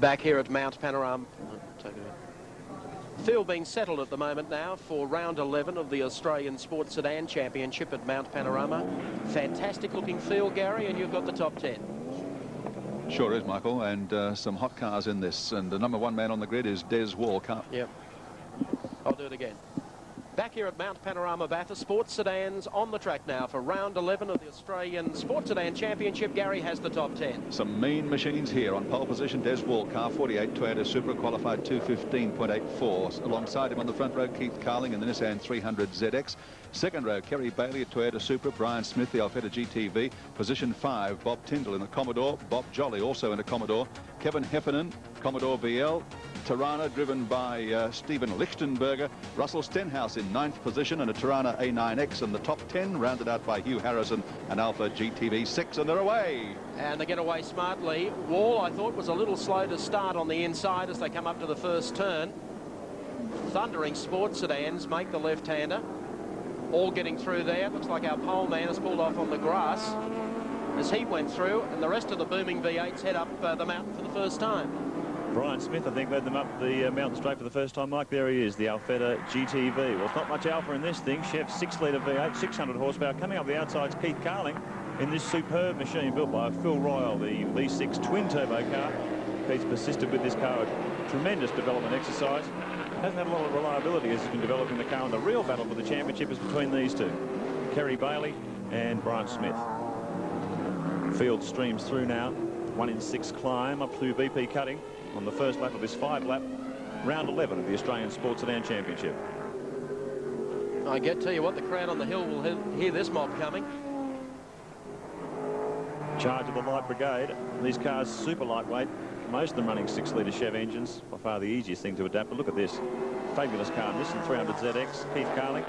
Back here at Mount Panorama. Field being settled at the moment now for round 11 of the Australian Sports Sedan Championship at Mount Panorama. Fantastic looking field, Gary, and you've got the top 10. Sure is, Michael, and some hot cars in this. And the number 1 man on the grid is Des Wall. Yep. I'll do it again. Back here at Mount Panorama Bathurst, Sports Sedans on the track now for round 11 of the Australian Sports Sedan Championship. Gary has the top 10. Some mean machines here. On pole position, Des Wall, car 48 Toyota Supra, qualified 2:15.84. Alongside him on the front row, Keith Carling in the Nissan 300 ZX. Second row, Kerry Bailey at Toyota Supra, Brian Smith, the Alfetta GTV. Position 5, Bob Tyndall in the Commodore, Bob Jolly also in a Commodore. Kevin Heffernan, Commodore VL. Tirana driven by Stephen Lichtenberger. Russell Stenhouse in 9th position, and a Tirana A9X in the top 10, rounded out by Hugh Harrison and Alpha GTV 6, and they're away. And they get away smartly. Wall, I thought, was a little slow to start on the inside as they come up to the first turn. Thundering Sports Sedans make the left-hander. All getting through there. Looks like our pole man has pulled off on the grass as he went through, and the rest of the booming V8s head up the mountain for the first time. Brian Smith, I think, led them up the mountain straight for the first time. Mike, there he is, the Alfetta GTV. Well, it's not much alpha in this thing. Chev's 6-litre V8, 600 horsepower. Coming up the outside's Keith Carling in this superb machine built by Phil Royal, the V6 twin-turbo car. Keith's persisted with this car, a tremendous development exercise. Hasn't had a lot of reliability as he's been developing the car, and the real battle for the championship is between these two, Kerry Bailey and Brian Smith. Field streams through now. 1 in 6 climb up through VP Cutting on the first lap of this 5-lap round 11 of the Australian Sports Sedan Championship. I tell you what, the crowd on the hill will hear this mob coming. Charge of the light brigade. These cars super lightweight, most of them running 6-litre Chev engines, by far the easiest thing to adapt. But look at this fabulous car, Nissan 300 ZX, Keith Carling,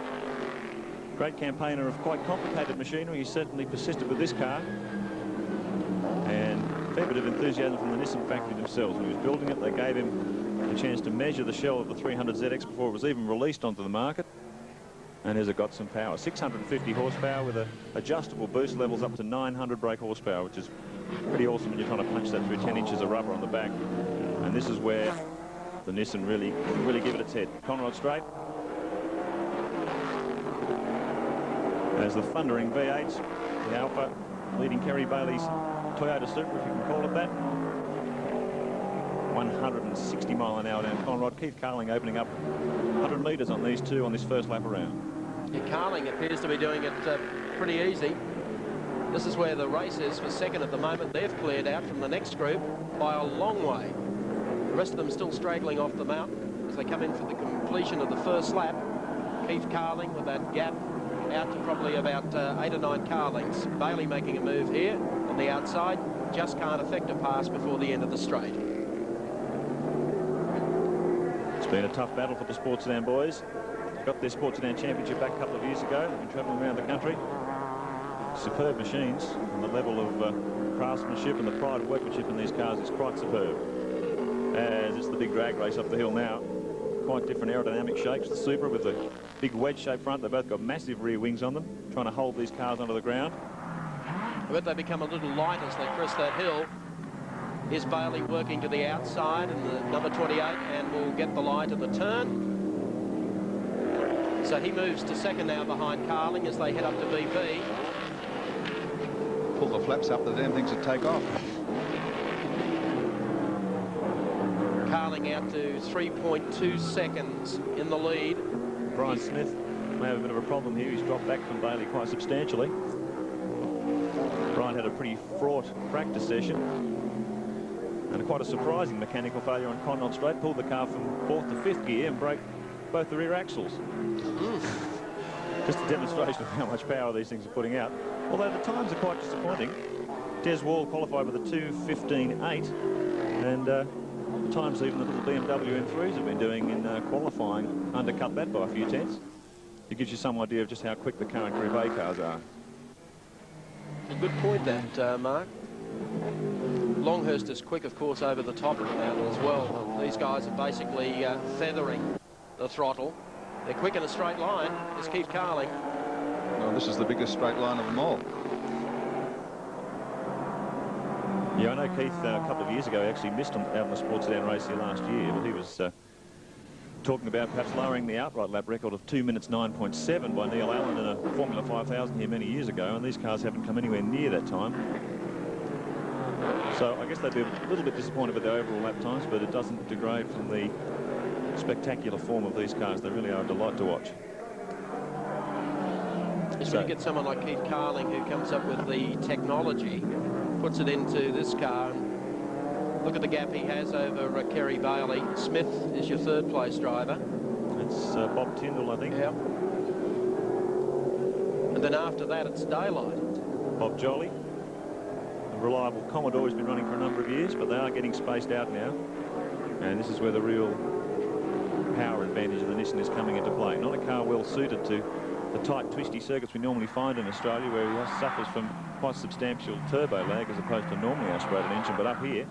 great campaigner of quite complicated machinery. He certainly persisted with this car, and a fair bit of enthusiasm from the Nissan factory themselves. When he was building it, they gave him a chance to measure the shell of the 300 ZX before it was even released onto the market. And has it got some power? 650 horsepower with adjustable boost levels up to 900 brake horsepower, which is pretty awesome when you're trying to punch that through 10 inches of rubber on the back. And this is where the Nissan really give it its head. Conrod Straight. As the thundering V8s, the Alpha leading Kerry Bailey's Toyota Supra, if you can call it that. 160 mile an hour down Conrod. Keith Carling opening up 100 metres on these two on this first lap around. Yeah, Carling appears to be doing it pretty easy. This is where the race is for second at the moment. They've cleared out from the next group by a long way. The rest of them still straggling off the mountain as they come in for the completion of the first lap. Keith Carling with that gap out to probably about 8 or 9 car lengths. Bailey making a move here on the outside. Just can't effect a pass before the end of the straight. It's been a tough battle for the Sports Sedan boys. Got their Sports Sedan Championship back a couple of years ago. They've been travelling around the country. Superb machines, and the level of craftsmanship and the pride of workmanship in these cars is quite superb. As it's the big drag race up the hill now. Quite different aerodynamic shapes. The Supra with the big wedge-shaped front. They've both got massive rear wings on them, trying to hold these cars onto the ground. I bet they become a little light as they crest that hill. Is Bailey working to the outside in the number 28 and will get the light at the turn. So he moves to second now behind Carling as they head up to VP. Pull the flaps up, the damn things would take off. Carling out to 3.2 seconds in the lead. Brian Smith may have a bit of a problem here. He's dropped back from Bailey quite substantially. Brian had a pretty fraught practice session and quite a surprising mechanical failure on Conrod Straight. Pulled the car from 4th to 5th gear and broke both the rear axles. Just a demonstration of how much power these things are putting out. Although the times are quite disappointing. Des Wall qualified with a 2:15.8, and the times even the little BMW M3s have been doing in qualifying undercut that by a few tenths. It gives you some idea of just how quick the current Group A cars are. A good point that, Mark. Longhurst is quick, of course, over the top of the mountain as well. These guys are basically feathering the throttle. They're quick in a straight line. It's Keith Carling. No, this is the biggest straight line of them all. Yeah, I know Keith a couple of years ago actually missed out on the Sports Sedan race here last year, but he was talking about perhaps lowering the outright lap record of 2 minutes 9.7 by Neil Allen in a Formula 5000 here many years ago, and these cars haven't come anywhere near that time. So I guess they'd be a little bit disappointed with their overall lap times, but it doesn't degrade from the spectacular form of these cars. They really are a delight to watch. So you get someone like Keith Carling who comes up with the technology, puts it into this car. Look at the gap he has over Kerry Bailey. Smith is your third place driver. It's Bob Tyndall, I think. Yeah. And then after that, it's daylight. Bob Jolly. A reliable Commodore has been running for a number of years, but they are getting spaced out now. And this is where the real power advantage of the Nissan is coming into play. Not a car well suited to the tight, twisty circuits we normally find in Australia, where he suffers from quite substantial turbo lag as opposed to normally aspirated engine. But up here,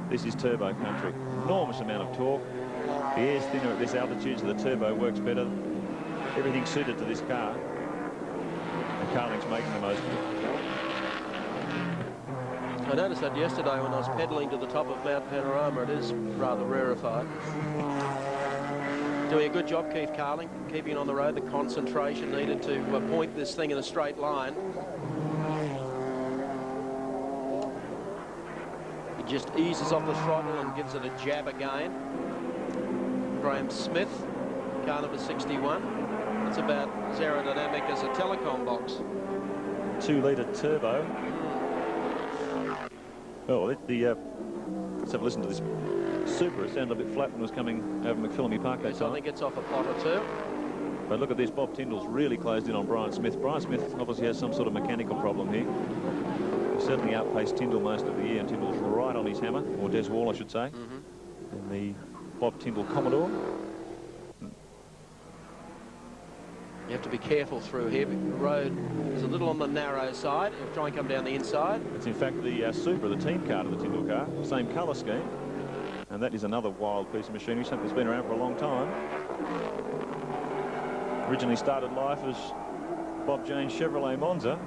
this is turbo country. Enormous amount of torque. The air's thinner at this altitude, so the turbo works better. Everything's suited to this car. And Carling's making the most of it. I noticed that yesterday when I was pedalling to the top of Mount Panorama. It is rather rarefied. Doing a good job, Keith Carling, keeping it on the road, the concentration needed to point this thing in a straight line. He just eases off the throttle and gives it a jab again. Graham Smith, car number 61. It's about as aerodynamic as a telecom box. 2-litre turbo. Oh, let's have a listen to this Supra. It sounded a bit flat when it was coming over McPhillamy Park that time. I think it's off a pot or two. But look at this, Bob Tyndall's really closed in on Brian Smith. Brian Smith obviously has some sort of mechanical problem here. He certainly outpaced Tyndall most of the year, and Tyndall's right on his hammer, or Des Wall, I should say. In the Bob Tyndall Commodore. You have to be careful through here. The road is a little on the narrow side. You'll try and come down the inside. It's in fact the Supra, the team car to the Tyndall car. Same colour scheme. And that is another wild piece of machinery, something that's been around for a long time. Originally started life as Bob Jane's Chevrolet Monza.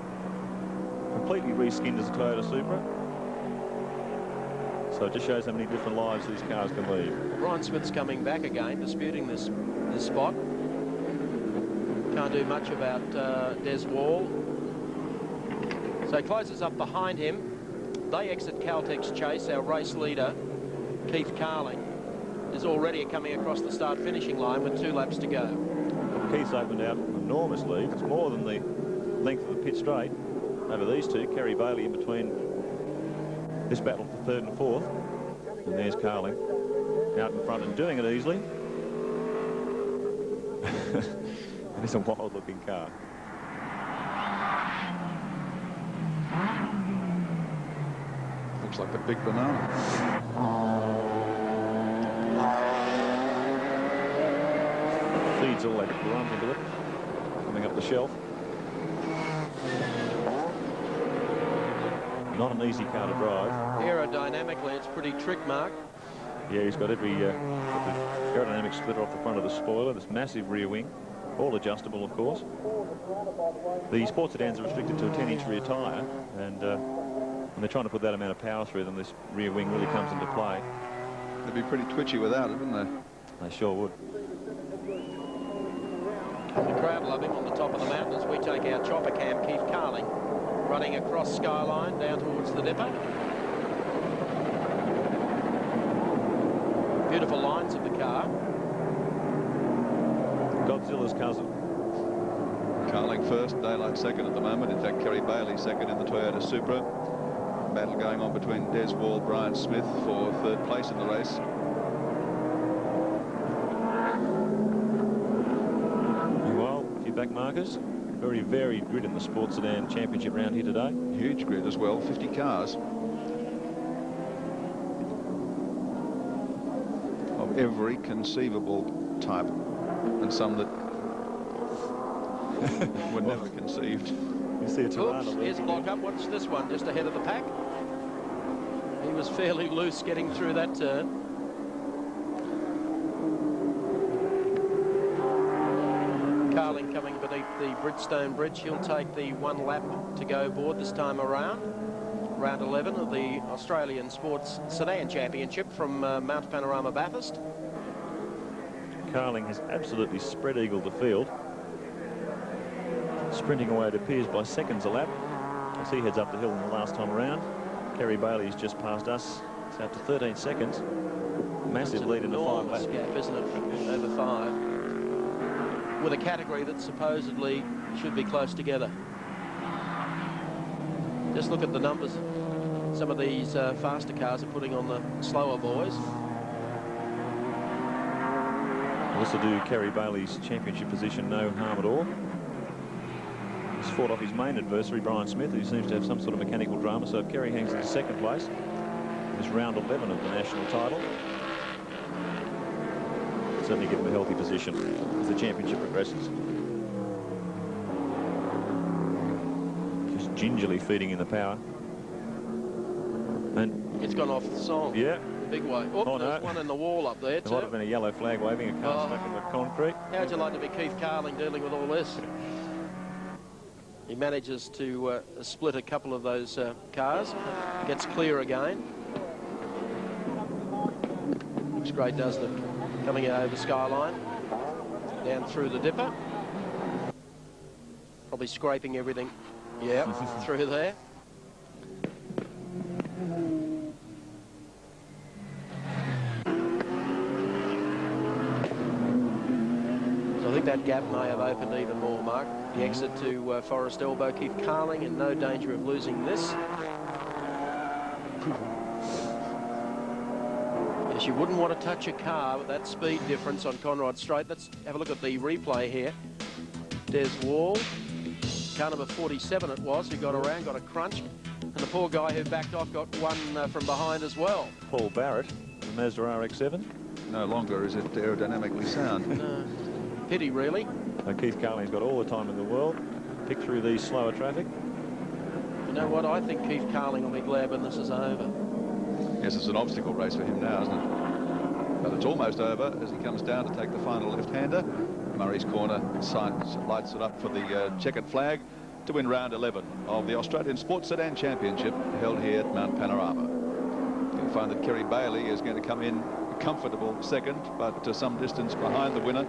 Completely reskinned as a Toyota Supra. So it just shows how many different lives these cars can lead. Brian Smith's coming back again, disputing this spot. Can't do much about Des Wall. So he closes up behind him. They exit Caltex Chase. Our race leader, Keith Carling, is already coming across the start-finishing line with 2 laps to go. Well, Keith's opened out enormously. It's more than the length of the pit straight over these two. Kerry Bailey in between this battle for 3rd and 4th. And there's Carling out in front and doing it easily. It's a wild-looking car. Looks like the big banana. Feeds all that grunt into it, coming up the shelf. Not an easy car to drive. Aerodynamically, it's pretty trick, Mark. Yeah, he's got every got the aerodynamic splitter off the front of the spoiler, this massive rear wing, all adjustable, of course. The sports sedans are restricted to a 10-inch rear tyre, and when they're trying to put that amount of power through them, this rear wing really comes into play. They'd be pretty twitchy without it, wouldn't they? They sure would. The crowd love him on the top of the mountain as we take our chopper cam, Keith Carling, running across Skyline down towards the depot. Beautiful lines of the car. Godzilla's cousin. Carling first, Daylight second at the moment. In fact, Kerry Bailey second in the Toyota Supra. Battle going on between Des Wall, Brian Smith for 3rd place in the race. Well, a few back markers. Very varied grid in the Sports Sedan Championship round here today. Huge grid as well, 50 cars. Of every conceivable type, and some that were never conceived. You see a Tirana. Oops, here's a lock-up. Watch this one, just ahead of the pack. He was fairly loose getting through that turn. Carling coming beneath the Bridgestone Bridge. He'll take the 1 lap to go board this time around. round 11 of the Australian Sports Sedan Championship from Mount Panorama Bathurst. Carling has absolutely spread eagle the field. Sprinting away, it appears, by seconds a lap as he heads up the hill in the last time around. Kerry Bailey's just passed us. It's out to 13 seconds. Massive lead in the 5 laps. Gap, isn't it? Over 5. With a category that supposedly should be close together. Just look at the numbers some of these faster cars are putting on the slower boys. This will do Kerry Bailey's championship position no harm at all. He's fought off his main adversary, Brian Smith, who seems to have some sort of mechanical drama. So if Kerry hangs into second place, this round 11 of the national title, certainly give him a healthy position as the championship progresses. Just gingerly feeding in the power. And it's gone off the song. Yeah. Big way. Oh, there's one in the wall up there, too. There might have been a yellow flag waving, a car stuck in the concrete. How'd you like to be Keith Carling dealing with all this? He manages to split a couple of those cars. Gets clear again. Looks great, doesn't it? Coming out over the skyline. Down through the dipper. Probably scraping everything. Yeah, through there. I think that gap may have opened even more, Mark. The exit to Forest Elbow. Keith Carling in no danger of losing this. Yes, you wouldn't want to touch a car with that speed difference on Conrod Straight. Let's have a look at the replay here. Des Wall, car number 47 it was, who got around, got a crunch. And the poor guy who backed off got one from behind as well. Paul Barrett, the Mazda RX-7. No longer is it aerodynamically sound. No. Pity, really. Keith Carling's got all the time in the world. Pick through these slower traffic. You know what? I think Keith Carling will be glad when this is over. Yes, it's an obstacle race for him now, isn't it? But it's almost over as he comes down to take the final left-hander. Murray's Corner lights it up for the checkered flag to win round 11 of the Australian Sports Sedan Championship held here at Mount Panorama. You'll find that Kerry Bailey is going to come in a comfortable second, but some distance behind the winner.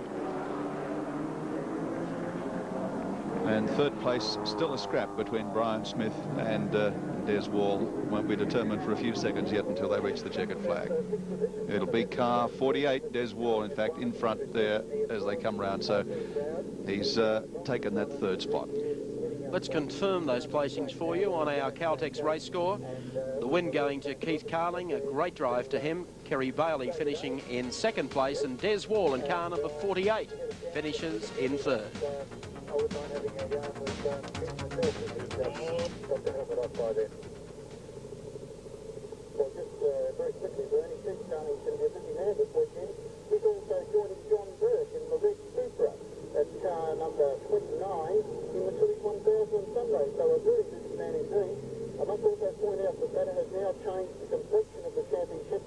And third place, still a scrap between Brian Smith and Des Wall. Won't be determined for a few seconds yet until they reach the checkered flag. It'll be car 48, Des Wall, in fact, in front there as they come round. So he's taken that third spot. Let's confirm those placings for you on our Caltex race score. The win going to Keith Carling, a great drive to him. Kerry Bailey finishing in second place, and Des Wall in car number 48 finishes in third. Very quickly, Bernie, Keith Carling's going to be a busy man this weekend. He's also joining John Burke in the red Supra at car number 29 in the Civic 1000 on Sunday. So a very busy man indeed. I must also point out that that has now changed the complexion of the championship.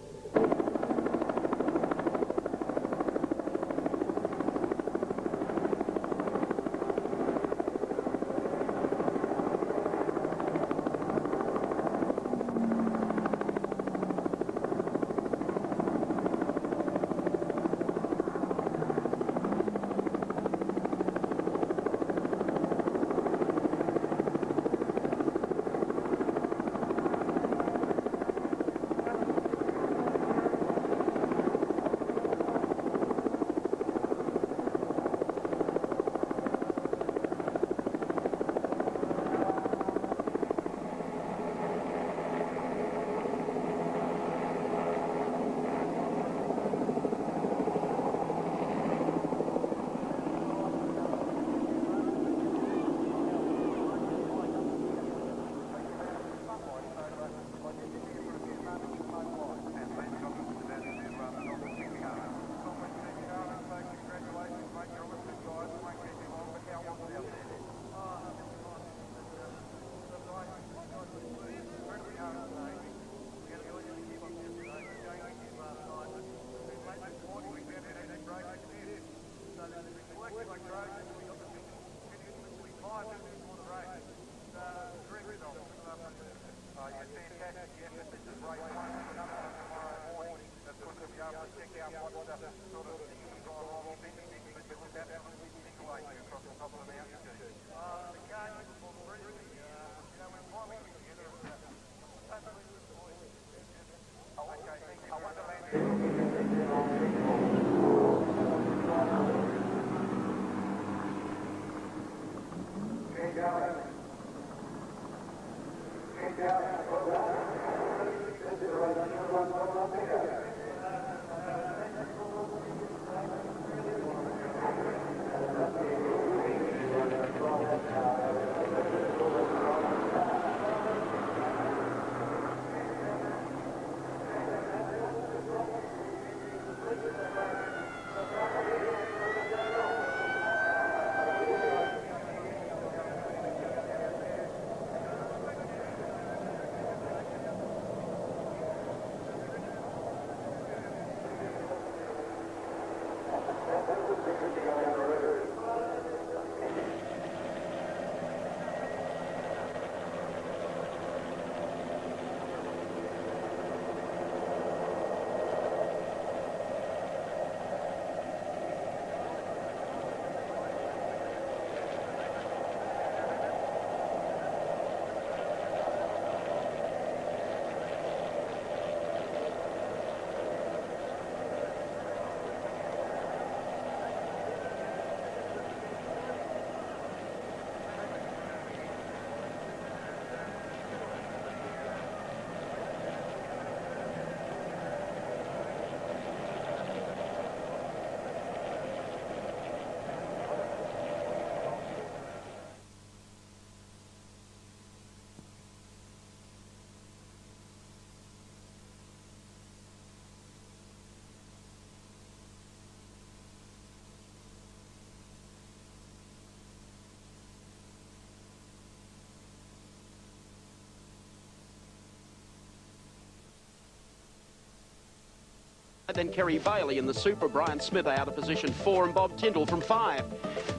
Then Kerry Bailey in the Super. Brian Smith out of position 4 and Bob Tyndall from 5.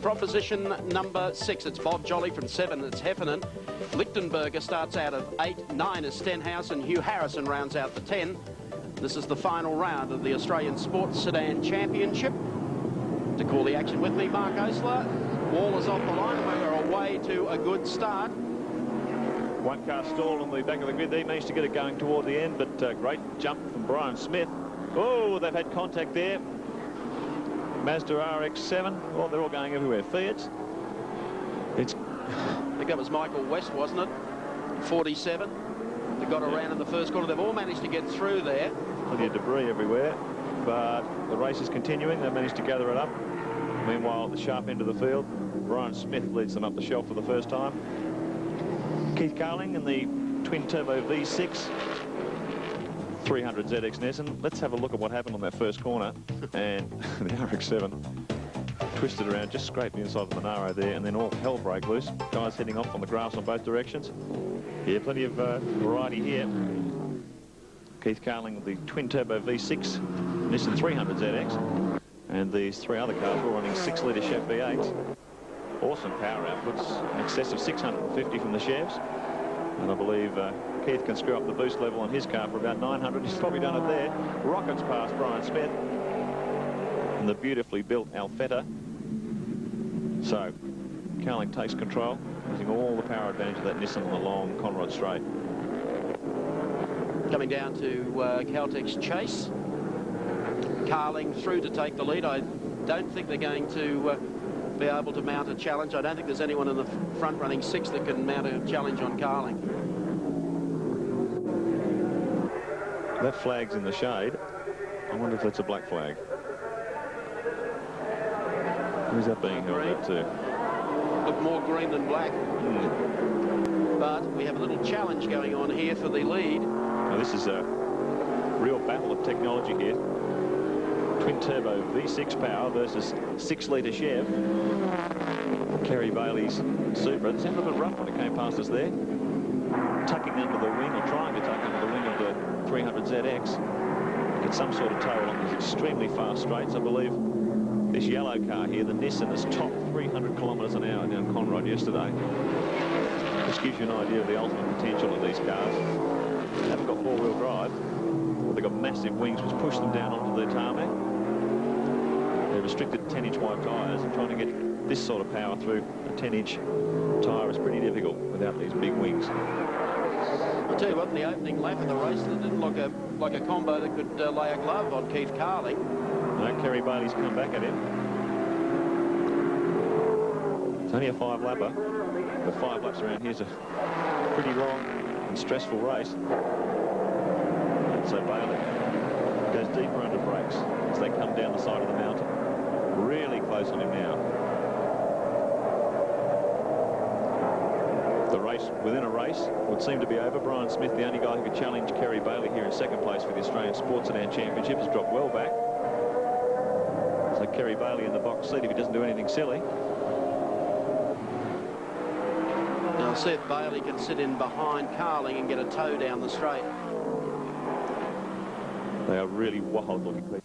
From position number 6, it's Bob Jolly. From 7, it's Heffernan. Lichtenberger starts out of 8. 9 is Stenhouse, and Hugh Harrison rounds out the 10. This is the final round of the Australian Sports Sedan Championship. To call the action with me, Mark Osler. Wall is off the line, and we are away to a good start. One car stalled on the back of the grid. They managed to get it going toward the end, but great jump from Brian Smith. Oh, they've had contact there. Mazda RX-7. Oh, they're all going everywhere. Fiat. I think that was Michael West, wasn't it? 47. They got around in the first corner. They've all managed to get through there. Plenty of debris everywhere, but the race is continuing. They managed to gather it up. Meanwhile, at the sharp end of the field, Brian Smith leads them up the shelf for the first time. Keith Carling in the twin-turbo V6. 300 ZX Nissan. Let's have a look at what happened on that first corner. And the RX-7 twisted around, just scraped the inside of the Monaro there, and then all hell broke loose. Guys heading off on the grass on both directions. Yeah, plenty of variety here. Keith Carling with the twin-turbo V6 Nissan 300 ZX. And these 3 other cars were running 6-litre Chev V8s. Awesome power outputs, in excess of 650 from the Chevs. And I believe Keith can screw up the boost level on his car for about 900. He's probably done it there. Rockets past Brian Smith and the beautifully built Alfetta. So Carling takes control, using all the power advantage of that Nissan on the long Conrod straight. Coming down to Caltech's chase. Carling through to take the lead. I don't think they're going to be able to mount a challenge. I don't think there's anyone in the front running 6 that can mount a challenge on Carling. That flag's in the shade. I wonder if that's a black flag. Who's that being held up to? Look more green than black. But we have a little challenge going on here for the lead. Now this is a real battle of technology here. Twin-turbo V6 power versus 6-litre Chev. Kerry Bailey's Supra. It sounded a bit rough when it came past us there. Tucking under the wing, or trying to tuck under the wing of the 300 ZX. Get some sort of tow along these extremely fast straights. I believe this yellow car here, the Nissan, has topped 300 kilometres an hour down Conrod yesterday. This gives you an idea of the ultimate potential of these cars. They haven't got four-wheel drive, but they've got massive wings which push them down onto the tarmac. They're restricted 10-inch wide tyres, and trying to get this sort of power through a 10-inch tyre is pretty difficult without these big wings. I'll tell you what, in the opening lap of the race, it didn't look like a combo that could lay a glove on Keith Carling. No, Kerry Bailey's come back at him. It's only a 5-lapper, but 5 laps around here's a pretty long and stressful race. And so Bailey goes deeper under brakes as they come down the side of the mountain. Really close on him now. The race within a race would seem to be over. Brian Smith, the only guy who could challenge Kerry Bailey here in second place for the Australian Sports Sedan Championship, has dropped well back. So Kerry Bailey in the box seat if he doesn't do anything silly. Now I'll see if Bailey can sit in behind Carling and get a tow down the straight. They are really wild looking.